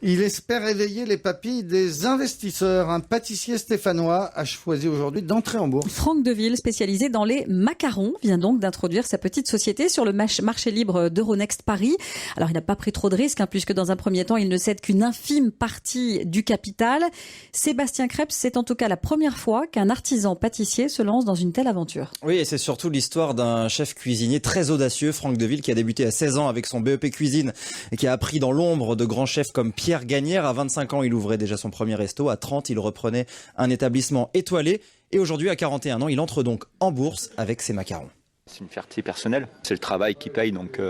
Il espère éveiller les papilles des investisseurs. Un pâtissier stéphanois a choisi aujourd'hui d'entrer en bourse. Franck Deville, spécialisé dans les macarons, vient donc d'introduire sa petite société sur le marché libre d'Euronext Paris. Alors il n'a pas pris trop de risques, puisque dans un premier temps, il ne cède qu'une infime partie du capital. Sébastien Krebs, c'est en tout cas la première fois qu'un artisan pâtissier se lance dans une telle aventure. Oui, et c'est surtout l'histoire d'un chef cuisinier très audacieux, Franck Deville, qui a débuté à 16 ans avec son BEP cuisine et qui a appris dans l'ombre de grands chefs comme Pierre Gagnère. À 25 ans, il ouvrait déjà son premier resto. À 30, il reprenait un établissement étoilé. Et aujourd'hui, à 41 ans, il entre donc en bourse avec ses macarons. C'est une fierté personnelle, c'est le travail qui paye, donc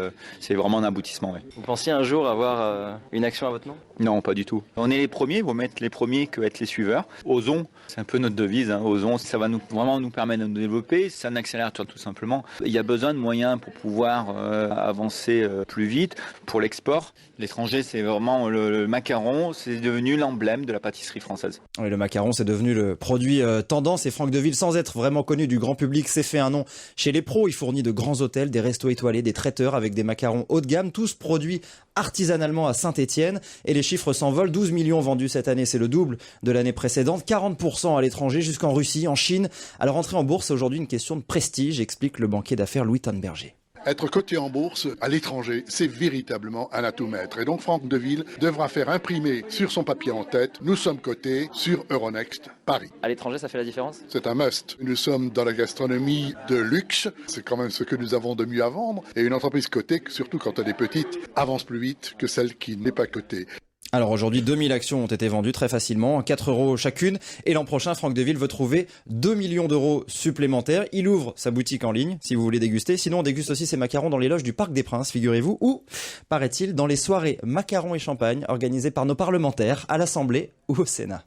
c'est vraiment un aboutissement. Ouais. Vous pensiez un jour avoir une action à votre nom ? Non, pas du tout. On est les premiers, il vaut mieux être les premiers que être les suiveurs. Osons, c'est un peu notre devise, osons, ça va vraiment nous permettre de nous développer, c'est un accélérateur tout simplement. Il y a besoin de moyens pour pouvoir avancer plus vite. Pour l'export, l'étranger, c'est vraiment le macaron, c'est devenu l'emblème de la pâtisserie française. Oui, le macaron, c'est devenu le produit tendance, et Franck Deville, sans être vraiment connu du grand public, s'est fait un nom chez les pros. Il fournit de grands hôtels, des restos étoilés, des traiteurs avec des macarons haut de gamme, tous produits artisanalement à Saint-Étienne. Et les chiffres s'envolent, 12 millions vendus cette année, c'est le double de l'année précédente, 40% à l'étranger, jusqu'en Russie, en Chine. Alors entrer en bourse, c'est aujourd'hui une question de prestige, explique le banquier d'affaires Louis Tonberger. Être coté en bourse à l'étranger, c'est véritablement un atout maître. Et donc Franck Deville devra faire imprimer sur son papier en tête, nous sommes cotés sur Euronext Paris. À l'étranger, ça fait la différence ? C'est un must. Nous sommes dans la gastronomie de luxe, c'est quand même ce que nous avons de mieux à vendre. Et une entreprise cotée, surtout quand elle est petite, avance plus vite que celle qui n'est pas cotée. Alors aujourd'hui, 2000 actions ont été vendues très facilement, 4 € chacune. Et l'an prochain, Franck Deville veut trouver 2 millions d'euros supplémentaires. Il ouvre sa boutique en ligne, si vous voulez déguster. Sinon, on déguste aussi ses macarons dans les loges du Parc des Princes, figurez-vous. Ou, paraît-il, dans les soirées macarons et champagne organisées par nos parlementaires à l'Assemblée ou au Sénat.